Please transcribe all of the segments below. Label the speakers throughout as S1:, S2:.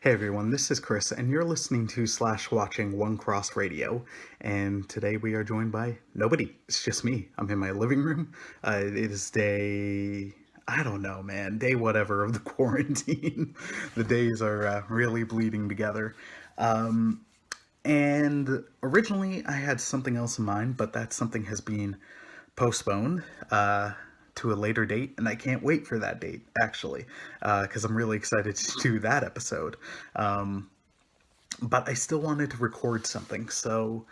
S1: Hey everyone, this is Chris, and you're listening to slash watching One Cross Radio. And today we are joined by nobody. It's just me. I'm in my living room. It is day, I don't know, man, day whatever of the quarantine. The days are really bleeding together. And originally I had something else in mind, but that something has been postponed to a later date, and I can't wait for that date, actually, because I'm really excited to do that episode. But I still wanted to record something, so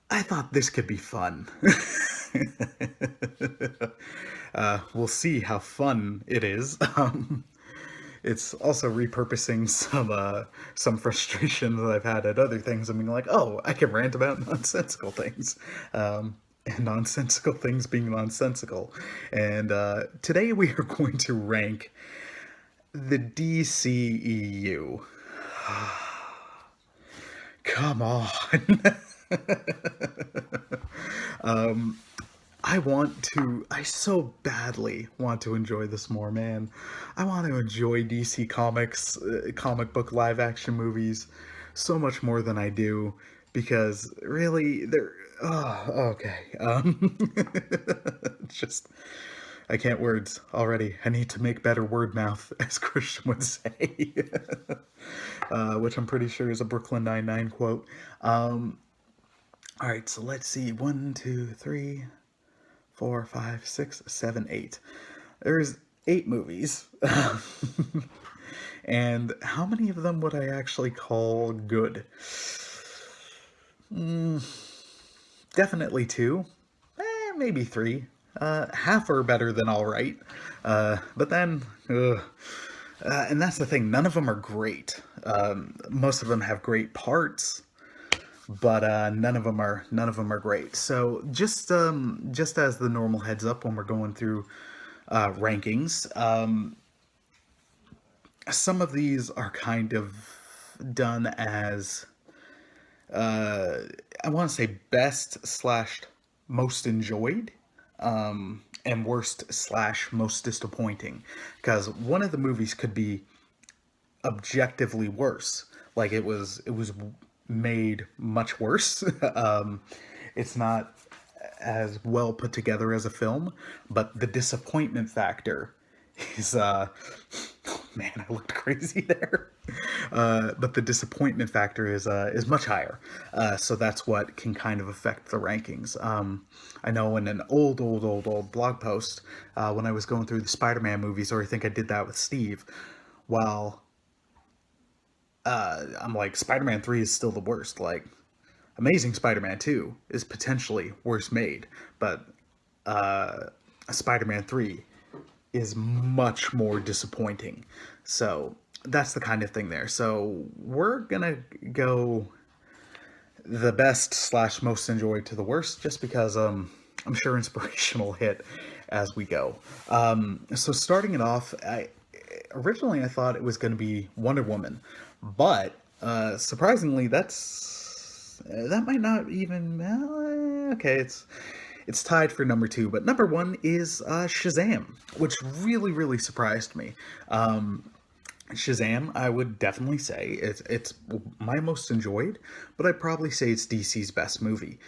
S1: I thought this could be fun. We'll see how fun it is. It's also repurposing some frustration that I've had at other things. I mean, like, oh, I can rant about nonsensical things, and nonsensical things being nonsensical. And today we are going to rank the DCEU. Come on. I so badly want to enjoy this more, man. I want to enjoy DC Comics, comic book live action movies so much more than I do because really, they're. Oh, okay. It's just. I can't words already. I need to make better word mouth, as Christian would say, which I'm pretty sure is a Brooklyn Nine-Nine quote. All right, so let's see. 1, 2, 3, 4, 5, 6, 7, 8. There's 8 movies. And how many of them would I actually call good? Definitely 2. Maybe 3. Half are better than all right. But then, and that's the thing. None of them are great. Most of them have great parts, but none of them are great. So just as the normal heads up when we're going through rankings, some of these are kind of done as I want to say best slash most enjoyed, and worst slash most disappointing, because one of the movies could be objectively worse, like it was made much worse. It's not as well put together as a film, but the disappointment factor is man, I looked crazy there. But the disappointment factor is much higher. So that's what can kind of affect the rankings. I know in an old blog post, when I was going through the Spider-Man movies, or I think I did that with Steve, while I'm like, Spider-Man 3 is still the worst. Like, Amazing Spider-Man 2 is potentially worse made, but Spider-Man 3 is much more disappointing. So that's the kind of thing there. So we're gonna go the best slash most enjoyed to the worst, just because I'm sure inspiration will hit as we go. So starting it off, originally I thought it was going to be Wonder Woman, but surprisingly, that might not even. Okay, it's tied for number 2, but number 1 is Shazam, which really surprised me. Shazam, I would definitely say it's my most enjoyed, but I'd probably say it's DC's best movie.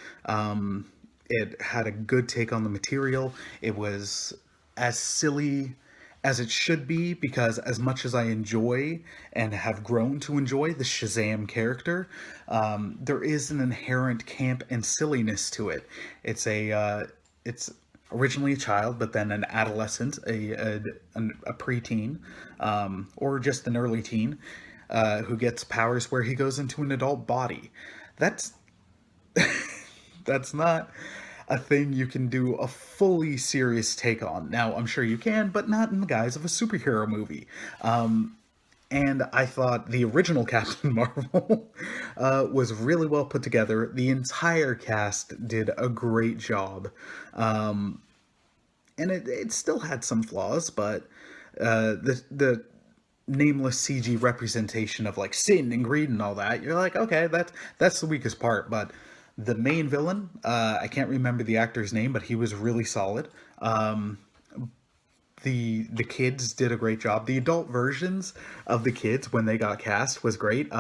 S1: It had a good take on the material. It was as silly as it should be, because as much as I enjoy and have grown to enjoy the Shazam character, there is an inherent camp and silliness to it. It's originally a child, but then an adolescent, a preteen, or just an early teen, who gets powers where he goes into an adult body. That's that's not a thing you can do a fully serious take on. Now, I'm sure you can, but not in the guise of a superhero movie. And I thought the original Captain Marvel was really well put together. The entire cast did a great job. And it still had some flaws, but the nameless CG representation of like sin and greed and all that, you're like, okay, that's the weakest part. But the main villain, I can't remember the actor's name, but he was really solid. the kids did a great job. The adult versions of the kids when they got cast was great.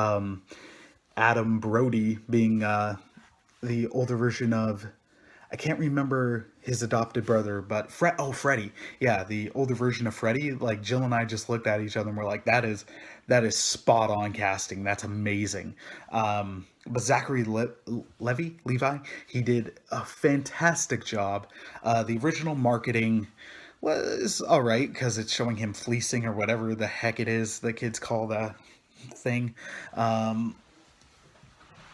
S1: Adam Brody being the older version of, I can't remember his adopted brother, but Freddie. Yeah, the older version of Freddie. Like Jill and I just looked at each other and we're like, that is spot on casting. That's amazing. But Levi, he did a fantastic job. The original marketing was all right because it's showing him fleecing or whatever the heck it is the kids call that thing.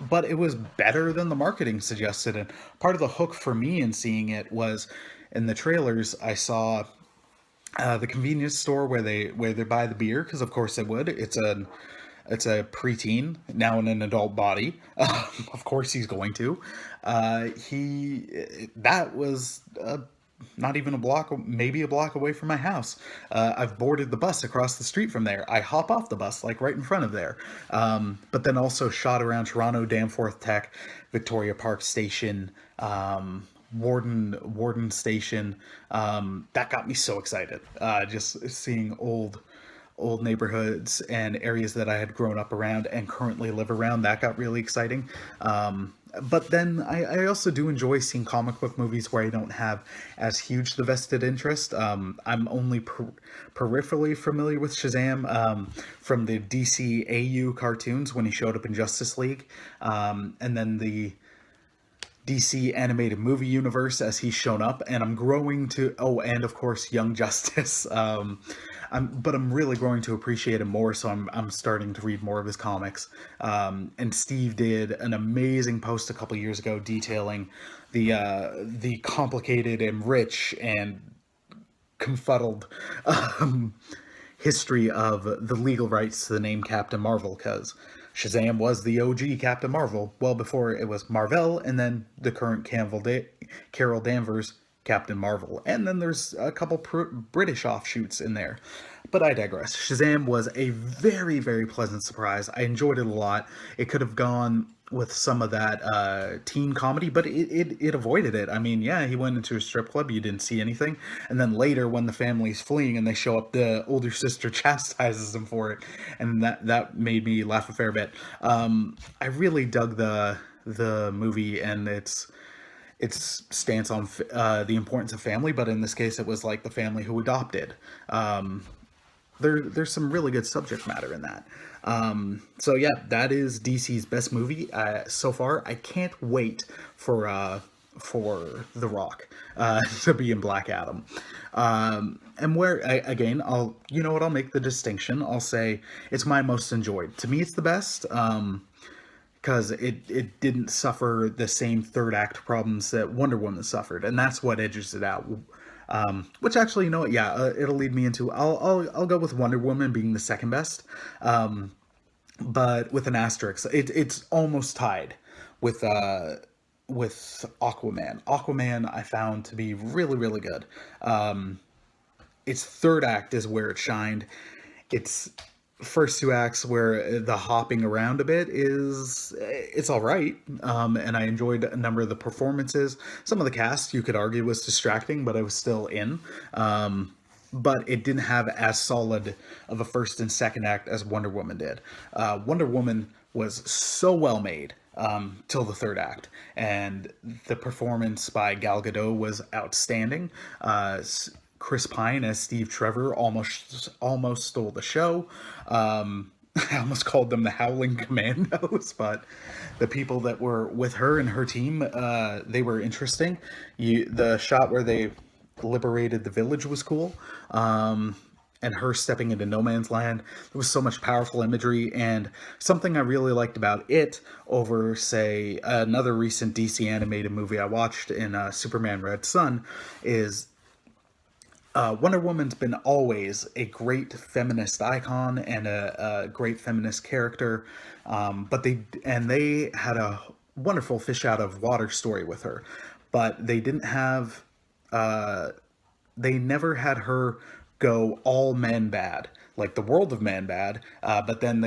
S1: But it was better than the marketing suggested. And part of the hook for me in seeing it was in the trailers, I saw the convenience store where they buy the beer, because of course they would. It's a preteen now in an adult body. Of course he's going to. He that was not even a block, maybe a block away from my house. I've boarded the bus across the street from there. I hop off the bus like right in front of there. But then also shot around Toronto, Danforth Tech, Victoria Park Station, Warden Station. That got me so excited. Just seeing old neighborhoods and areas that I had grown up around and currently live around. That got really exciting. But then I also do enjoy seeing comic book movies where I don't have as huge the vested interest. I'm only peripherally familiar with Shazam from the DCEU cartoons when he showed up in Justice League, and then the DC animated movie universe as he's shown up, and I'm growing to, oh, and of course Young Justice. But I'm really growing to appreciate him more, so I'm starting to read more of his comics. And Steve did an amazing post a couple years ago detailing the complicated and rich and confuddled history of the legal rights to the name Captain Marvel, because Shazam was the OG Captain Marvel, well before it was Marvel, and then the current Carol Danvers Captain Marvel. And then there's a couple British offshoots in there. But I digress. Shazam was a very, very pleasant surprise. I enjoyed it a lot. It could have gone with some of that teen comedy, but it avoided it. I mean, yeah, he went into a strip club, you didn't see anything, and then later when the family's fleeing and they show up, the older sister chastises him for it, and that made me laugh a fair bit. I really dug the movie and its stance on the importance of family, but in this case it was like the family who adopted. There's some really good subject matter in that. So yeah, that is DC's best movie so far. I can't wait for The Rock to be in Black Adam. And again, I'll make the distinction. I'll say it's my most enjoyed. To me, it's the best. Because it didn't suffer the same third act problems that Wonder Woman suffered, and that's what edges it out. Which actually, you know what? Yeah, it'll lead me into I'll go with Wonder Woman being the second best, but with an asterisk. It's almost tied with Aquaman. Aquaman I found to be really, really good. Its third act is where it shined. Its first two acts where the hopping around a bit it's all right, and I enjoyed a number of the performances. Some of the cast you could argue was distracting, but I was still in. But it didn't have as solid of a first and second act as Wonder Woman did. Wonder Woman was so well made till the third act, and the performance by Gal Gadot was outstanding. Chris Pine as Steve Trevor almost stole the show. I almost called them the Howling Commandos, but the people that were with her and her team, they were interesting. The shot where they liberated the village was cool. And her stepping into no man's land. There was so much powerful imagery, and something I really liked about it over, say, another recent DC animated movie I watched in Superman Red Son is Wonder Woman's been always a great feminist icon and a great feminist character, but they had a wonderful fish out of water story with her, but they didn't have, they never had her go all men bad, like the world of man bad, but then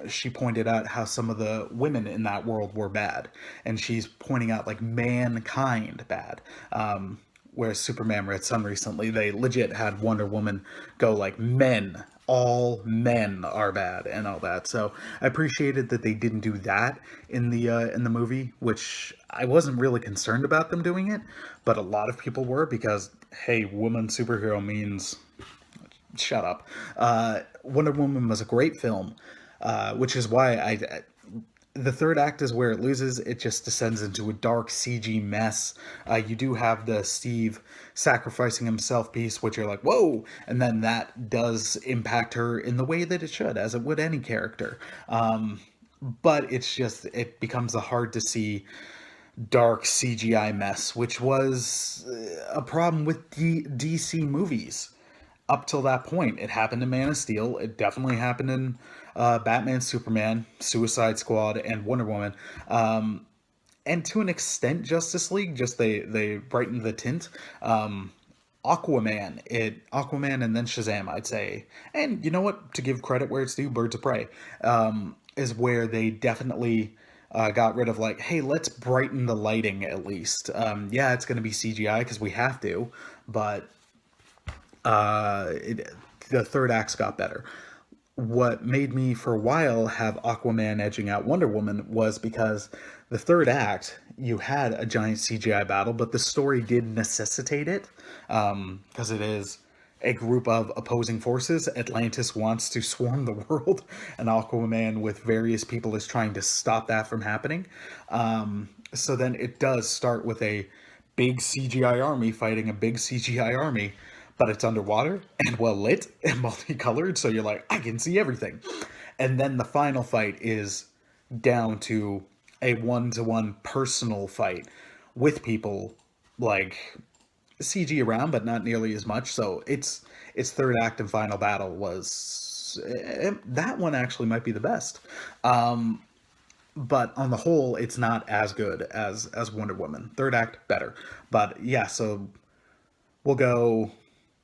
S1: she pointed out how some of the women in that world were bad, and she's pointing out like mankind bad. whereas Superman Red Sun recently, they legit had Wonder Woman go like, men, all men are bad and all that. So I appreciated that they didn't do that in the movie, which I wasn't really concerned about them doing it, but a lot of people were because hey, woman superhero means shut up. Wonder Woman was a great film, which is why the third act is where it loses. It just descends into a dark CG mess. You do have the Steve sacrificing himself piece, which you're like, whoa, and then that does impact her in the way that it should, as it would any character. But it's just, it becomes a hard to see dark CGI mess, which was a problem with DC movies up till that point. It happened in Man of Steel. It definitely happened in Batman, Superman, Suicide Squad, and Wonder Woman. And to an extent, Justice League. Just they brightened the tint. Aquaman, and then Shazam, I'd say. And you know what? To give credit where it's due, Birds of Prey is where they definitely got rid of like, hey, let's brighten the lighting at least. Yeah, it's going to be CGI because we have to, but the third act's got better. What made me for a while have Aquaman edging out Wonder Woman was because the third act, you had a giant CGI battle, but the story did necessitate it because it is a group of opposing forces. Atlantis wants to swarm the world, and Aquaman with various people is trying to stop that from happening. So then it does start with a big CGI army fighting a big CGI army, but it's underwater and well lit and multicolored, so you're like, I can see everything. And then the final fight is down to a one-to-one personal fight with people, like CG around, but not nearly as much. So its third act and final battle was that one actually might be the best. But on the whole, it's not as good as Wonder Woman. Third act better, but yeah. So we'll go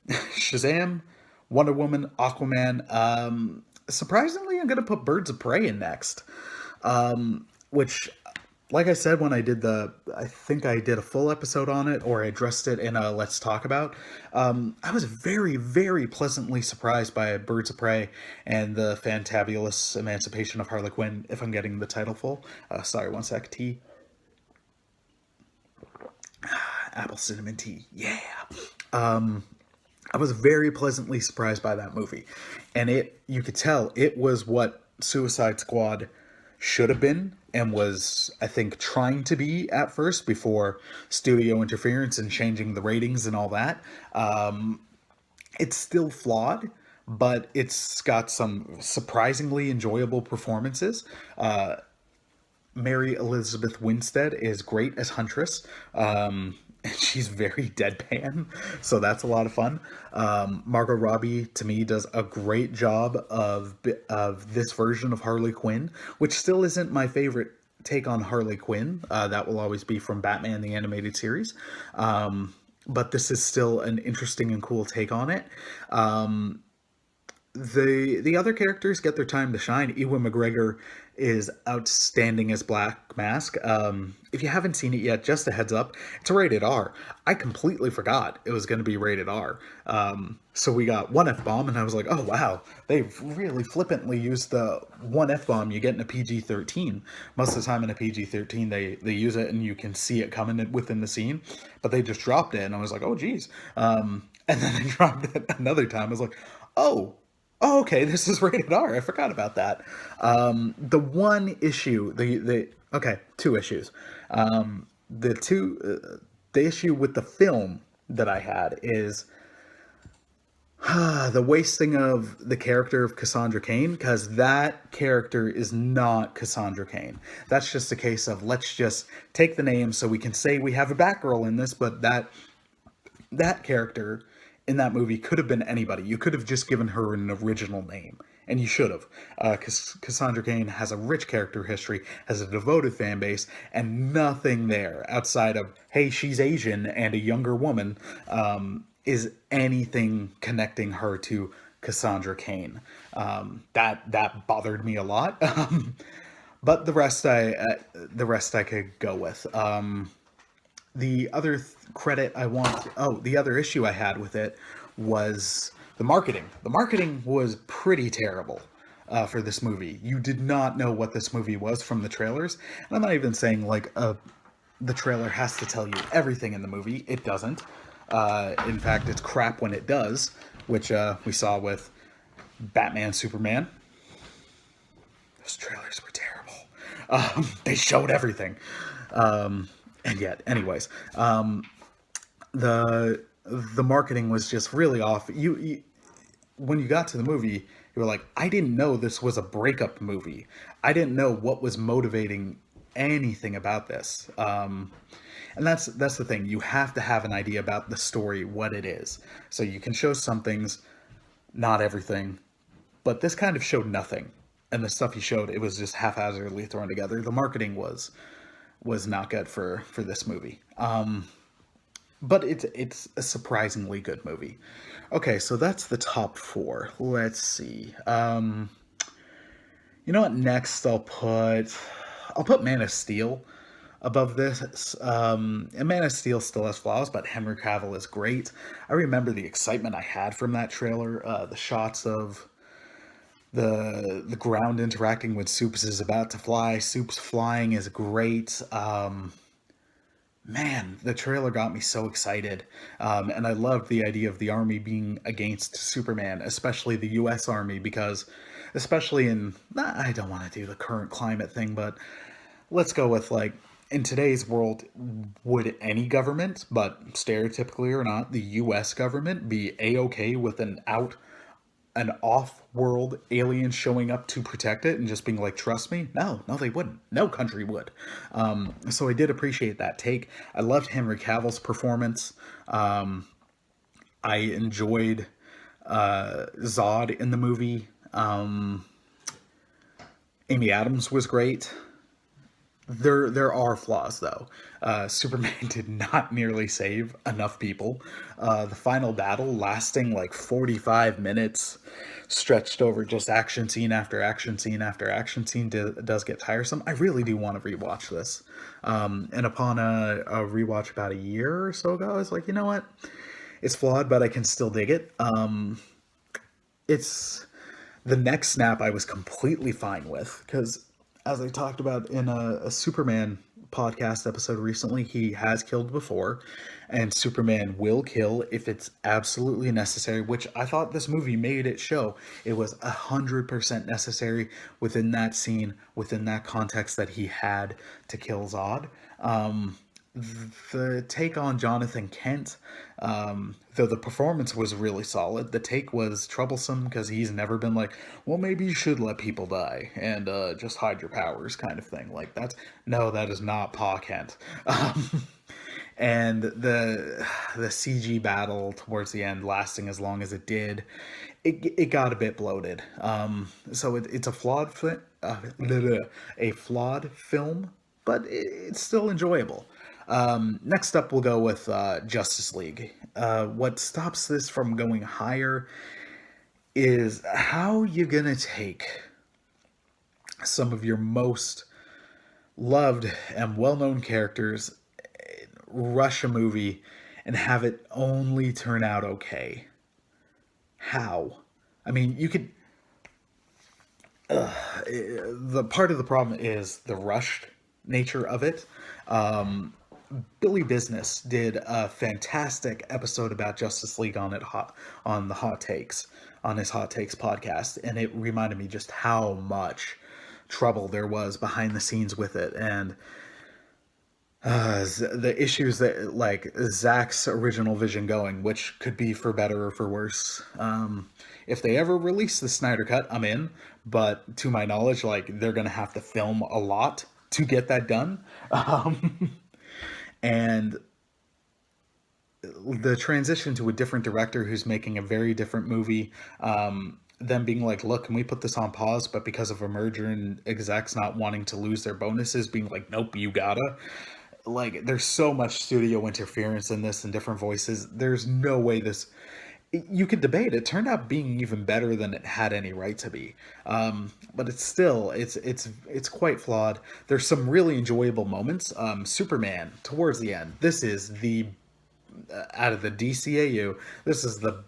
S1: Shazam, Wonder Woman, Aquaman. Surprisingly, I'm gonna put Birds of Prey in next, which, like I said when I think I did a full episode on it, or I addressed it in a Let's Talk About. I was very, very pleasantly surprised by Birds of Prey and the fantabulous emancipation of Harley Quinn. If I'm getting the title full, sorry, one sec. Tea, apple cinnamon tea, yeah. I was very pleasantly surprised by that movie. And you could tell it was what Suicide Squad should have been and was, I think, trying to be at first before studio interference and changing the ratings and all that. It's still flawed, but it's got some surprisingly enjoyable performances. Mary Elizabeth Winstead is great as Huntress. She's very deadpan, so that's a lot of fun. Margot Robbie, to me, does a great job of this version of Harley Quinn, which still isn't my favorite take on Harley Quinn. That will always be from Batman the Animated Series. But this is still an interesting and cool take on it. The other characters get their time to shine. Ewan McGregor is outstanding as Black Mask. If you haven't seen it yet, just a heads up, it's rated R. I completely forgot it was going to be rated R. So we got one F-bomb, and I was like, oh wow, they've really flippantly used the one F-bomb you get in a PG-13. Most of the time in a PG-13, they use it, and you can see it coming within the scene, but they just dropped it, and I was like, oh geez. And then they dropped it another time. I was like, oh, okay, this is rated R. I forgot about that. The one issue, two issues. The issue with the film that I had is the wasting of the character of Cassandra Cain, because that character is not Cassandra Cain. That's just a case of, let's just take the name so we can say we have a Batgirl in this, but that character in that movie could have been anybody. You could have just given her an original name, and you should have, because Cassandra Cain has a rich character history, has a devoted fan base, and nothing there outside of, hey, she's Asian and a younger woman, is anything connecting her to Cassandra Cain. That bothered me a lot, but the rest I could go with. the other credit I want, the other issue I had with it was the marketing. The marketing was pretty terrible for this movie. You did not know what this movie was from the trailers. And I'm not even saying like the trailer has to tell you everything in the movie. It doesn't. In fact, it's crap when it does, which we saw with Batman, Superman. Those trailers were terrible. They showed everything. And yet, anyways, the marketing was just really off. You when you got to the movie, you were like, I didn't know this was a breakup movie. I didn't know what was motivating anything about this. And that's the thing. You have to have an idea about the story, what it is. So you can show some things, not everything, but this kind of showed nothing. And the stuff he showed, it was just haphazardly thrown together. The marketing was not good for this movie. But it's a surprisingly good movie. Okay, so that's the top 4. Let's see. You know what? Next, I'll put Man of Steel above this. And Man of Steel still has flaws, but Henry Cavill is great. I remember the excitement I had from that trailer. The shots of the ground interacting when Soups is about to fly. Soups flying is great. Man, the trailer got me so excited. And I loved the idea of the army being against Superman, especially the US Army, because especially I don't want to do the current climate thing, but let's go with like, in today's world, would any government, but stereotypically or not, the US government be A-okay with an off-world alien showing up to protect it and just being like, trust me? No, they wouldn't. No country would. So I did appreciate that take. I loved Henry Cavill's performance. I enjoyed Zod in the movie. Amy Adams was great. There are flaws, though. Superman did not nearly save enough people. The final battle lasting like 45 minutes, stretched over just action scene after action scene after action scene, does get tiresome. I really do want to rewatch this. And upon a rewatch about a year or so ago, I was like, you know what? It's flawed, but I can still dig it. It's the next snap I was completely fine with, because as I talked about in a Superman podcast episode recently, he has killed before, and Superman will kill if it's absolutely necessary, which I thought this movie made it show. It was 100% necessary within that scene, within that context that he had to kill Zod. The take on Jonathan Kent, though the performance was really solid, the take was troublesome because he's never been like, well, maybe you should let people die and just hide your powers kind of thing. Like, that is not Pa Kent. And the CG battle towards the end lasting as long as it did, it got a bit bloated. So it's a flawed film, but it's still enjoyable. Next up, we'll go with Justice League. What stops this from going higher is how you're gonna take some of your most loved and well-known characters, rush a movie, and have it only turn out okay. How? I mean, you could... the part of the problem is the rushed nature of it. Billy Business did a fantastic episode about Justice League on the Hot Takes, on his Hot Takes podcast, and it reminded me just how much trouble there was behind the scenes with it, and the issues that, like, Zack's original vision going, which could be for better or for worse. If they ever release the Snyder Cut, I'm in, but to my knowledge, like, they're gonna have to film a lot to get that done. And the transition to a different director who's making a very different movie, them being like, look, can we put this on pause? But because of a merger and execs not wanting to lose their bonuses, being like, nope, you gotta. Like, there's so much studio interference in this and different voices. There's no way this... You could debate. It turned out being even better than it had any right to be. But it's still it's quite flawed. There's some really enjoyable moments. Superman towards the end. This is the out of the DCAU. This is the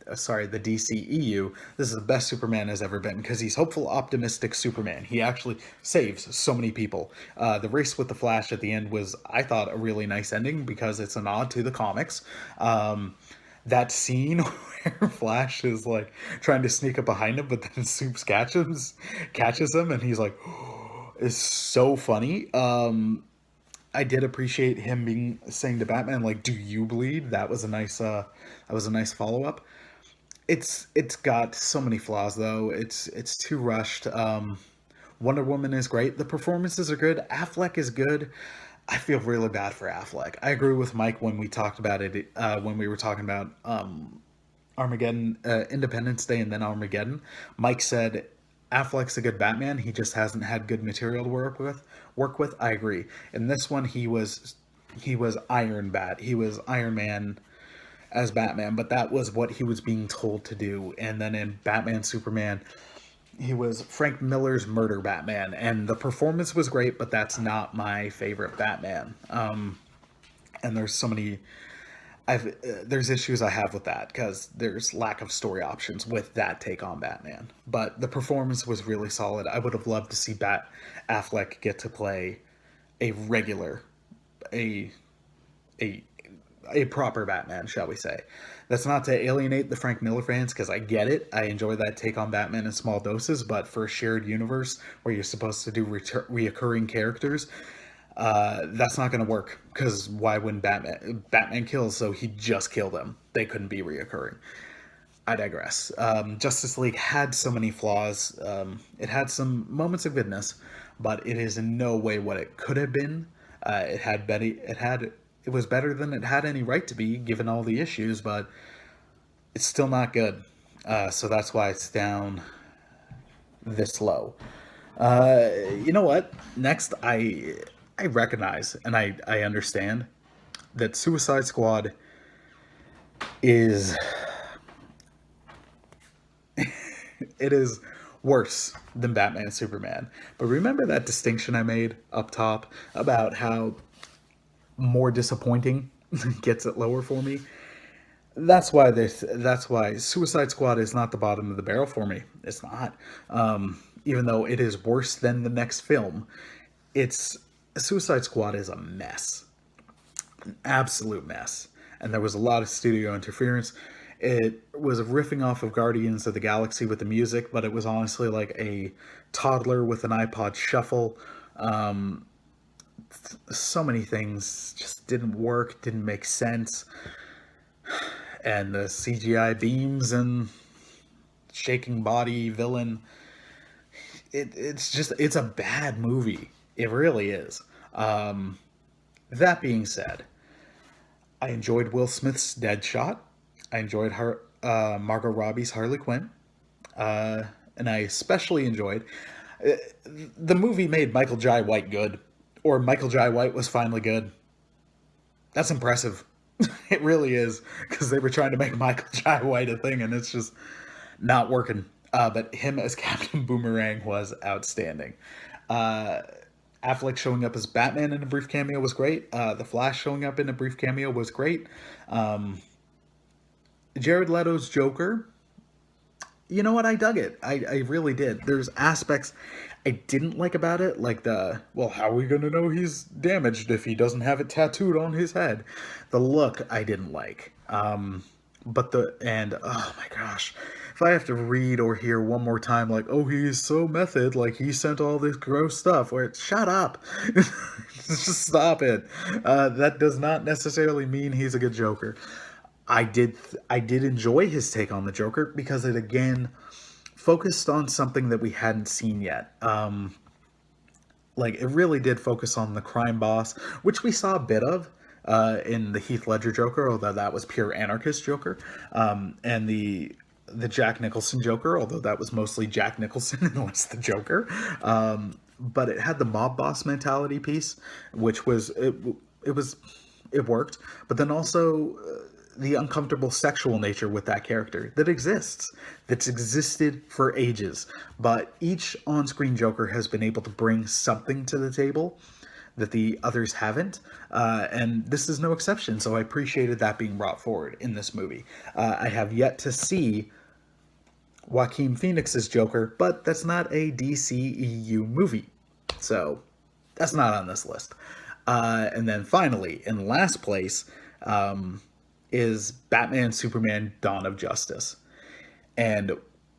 S1: the DCEU. This is the best Superman has ever been because he's hopeful, optimistic Superman. He actually saves so many people. The race with the Flash at the end was, I thought, a really nice ending because it's a nod to the comics. That scene where Flash is like trying to sneak up behind him, but then Soups catches him, and he's like, is so funny. I did appreciate him being saying to Batman like, "Do you bleed?" That was a nice follow up. It's got so many flaws though. It's too rushed. Wonder Woman is great. The performances are good. Affleck is good. I feel really bad for Affleck. I agree with Mike when we talked about it when we were talking about Armageddon, Independence Day, and then Armageddon. Mike said Affleck's a good Batman. He just hasn't had good material to work with. Work with. I agree. In this one, he was Iron Bat. He was Iron Man as Batman, but that was what he was being told to do. And then in Batman Superman, he was Frank Miller's murder Batman, and the performance was great, but that's not my favorite Batman. And there's so many there's issues I have with that because there's lack of story options with that take on Batman. But the performance was really solid. I would have loved to see Bat Affleck get to play a regular, a a a proper Batman, shall we say. That's not to alienate the Frank Miller fans because I get it. I enjoy that take on Batman in small doses, but for a shared universe where you're supposed to do reoccurring characters, that's not going to work because why wouldn't Batman kills, so he just killed them. They couldn't be reoccurring. I digress. Justice League had so many flaws. It had some moments of goodness, but it is in no way what it could have been. It was better than it had any right to be, given all the issues, but it's still not good. So that's why it's down this low. You know what? Next, I recognize and I understand that Suicide Squad is it is worse than Batman and Superman. But remember that distinction I made up top about how more disappointing gets it lower for me? That's why Suicide Squad is not the bottom of the barrel for me. It's not. Even though it is worse than the next film, it's Suicide Squad is a mess. An absolute mess. And there was a lot of studio interference. It was riffing off of Guardians of the Galaxy with the music, but it was honestly like a toddler with an iPod shuffle. So many things just didn't work, didn't make sense. And the CGI beams and shaking body villain, it's a bad movie. It really is. That being said, I enjoyed Will Smith's Deadshot. I enjoyed Margot Robbie's Harley Quinn. And I especially enjoyed the movie made Michael Jai White good, or Michael Jai White was finally good. That's impressive. It really is, because they were trying to make Michael Jai White a thing, and it's just not working. But him as Captain Boomerang was outstanding. Affleck showing up as Batman in a brief cameo was great. The Flash showing up in a brief cameo was great. Jared Leto's Joker, you know what? I dug it. I really did. There's aspects I didn't like about it, like well, how are we going to know he's damaged if he doesn't have it tattooed on his head? The look I didn't like. Oh my gosh, if I have to read or hear one more time, like, oh, he's so method, like he sent all this gross stuff, where it's, shut up. Just stop it. That does not necessarily mean he's a good Joker. I did enjoy his take on the Joker because it again focused on something that we hadn't seen yet. Like it really did focus on the crime boss, which we saw a bit of in the Heath Ledger Joker, although that was pure anarchist Joker, and the Jack Nicholson Joker, although that was mostly Jack Nicholson and less the Joker. But it had the mob boss mentality piece, which was it worked, but then also the uncomfortable sexual nature with that character that exists, that's existed for ages. But each on screen Joker has been able to bring something to the table that the others haven't. And this is no exception. So I appreciated that being brought forward in this movie. I have yet to see Joaquin Phoenix's Joker, but that's not a DCEU movie. So that's not on this list. And then finally, in last place, is Batman Superman Dawn of Justice. And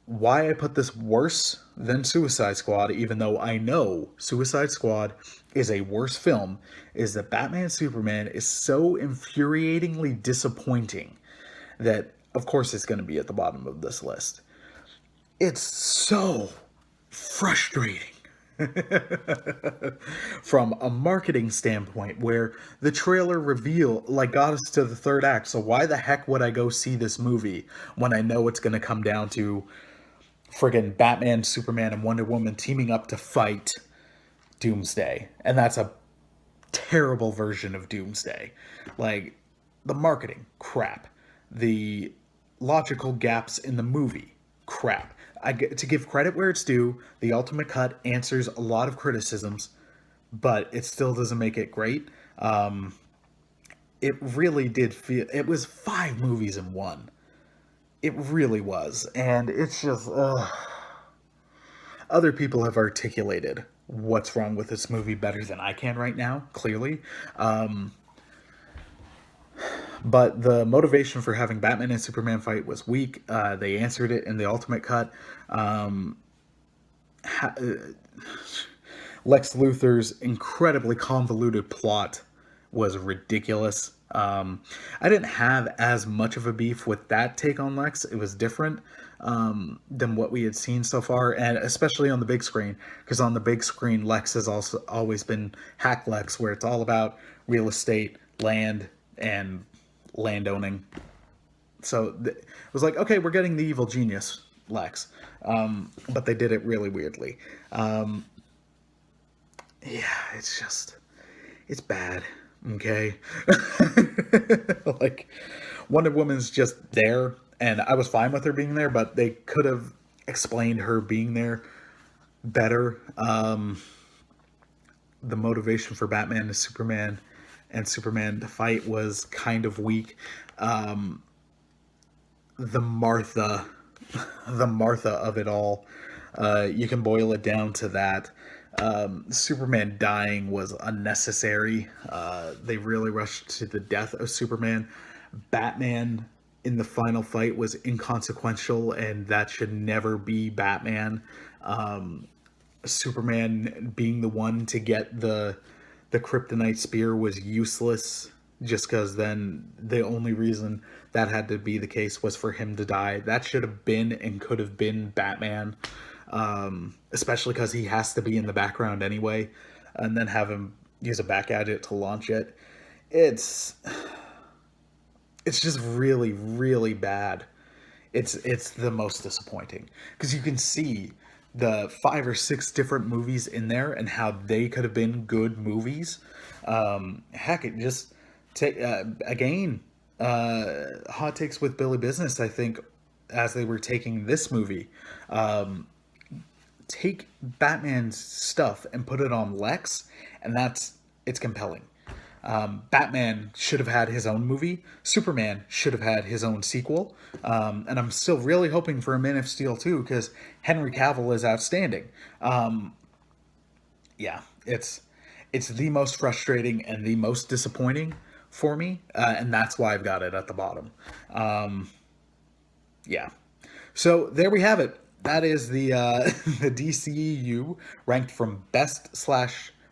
S1: why I put this worse than Suicide Squad, even though I know Suicide Squad is a worse film, is that Batman Superman is so infuriatingly disappointing that, of course, it's going to be at the bottom of this list. It's so frustrating. From a marketing standpoint, where the trailer reveal got us to the third act. So why the heck would I go see this movie when I know it's going to come down to friggin' Batman, Superman, and Wonder Woman teaming up to fight Doomsday? And that's a terrible version of Doomsday. Like, the marketing, crap. The logical gaps in the movie, crap. To give credit where it's due, the Ultimate Cut answers a lot of criticisms, but it still doesn't make it great. It really did feel... It was 5 movies in one. It really was. And it's just... Other people have articulated what's wrong with this movie better than I can right now, clearly. But the motivation for having Batman and Superman fight was weak. They answered it in the Ultimate Cut. Lex Luthor's incredibly convoluted plot was ridiculous. I didn't have as much of a beef with that take on Lex. It was different than what we had seen so far, and especially on the big screen, because on the big screen, Lex has also always been Hack Lex, where it's all about real estate, land, and landowning. So it was like, okay, we're getting the evil genius Lex, but they did it really weirdly. It's bad. Okay. Like, Wonder Woman's just there, and I was fine with her being there, but they could have explained her being there better. The motivation for Batman and Superman to fight was kind of weak. The Martha of it all, you can boil it down to that. Superman dying was unnecessary. They really rushed to the death of Superman. Batman in the final fight was inconsequential, and that should never be Batman. Superman being the one to get the kryptonite spear was useless, just because then the only reason that had to be the case was for him to die. That should have been and could have been Batman, especially because he has to be in the background anyway, and then have him use a back gadget to launch it. It's just really, really bad. It's the most disappointing, because you can see the 5 or 6 different movies in there and how they could have been good movies. Heck, it just take again, hot takes with Billy Business. I think as they were taking this movie, take Batman's stuff and put it on Lex, and it's compelling. Batman should have had his own movie. Superman should have had his own sequel. And I'm still really hoping for a Man of Steel too, because Henry Cavill is outstanding. Yeah, it's the most frustrating and the most disappointing for me, and that's why I've got it at the bottom. Yeah. So there we have it. That is the the DCEU ranked from best /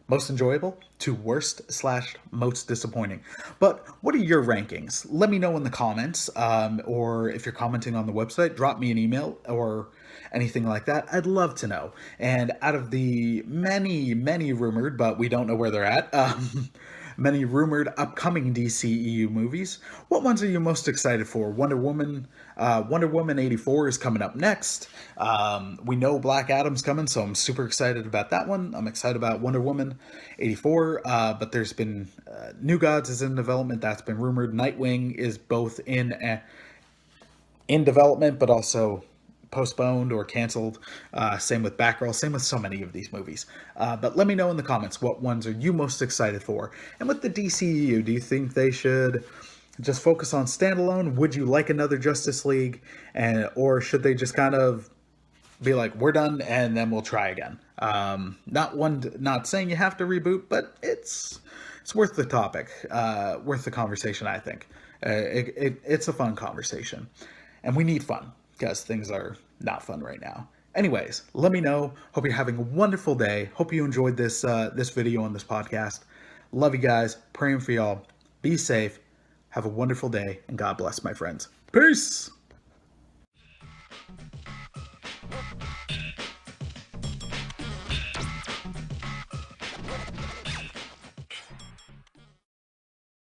S1: most enjoyable to worst / most disappointing. But what are your rankings? Let me know in the comments, or if you're commenting on the website, drop me an email or anything like that. I'd love to know. And out of the many rumored, but we don't know where they're at, many rumored upcoming DCEU movies. What ones are you most excited for? Wonder Woman 84 is coming up next. We know Black Adam's coming, so I'm super excited about that one. I'm excited about Wonder Woman 84, but there's been New Gods is in development. That's been rumored. Nightwing is both in development, but also postponed or canceled. Same with Batgirl. Same with so many of these movies. But let me know in the comments, what ones are you most excited for? And with the DCEU, do you think they should just focus on standalone? Would you like another Justice League? Or should they just kind of be like, we're done and then we'll try again? Not saying you have to reboot, but it's worth the topic, worth the conversation, I think. It's a fun conversation. And we need fun, because things are not fun right now. Anyways, let me know. Hope you're having a wonderful day. Hope you enjoyed this video on this podcast. Love you guys. Praying for y'all. Be safe. Have a wonderful day, and God bless, my friends. Peace!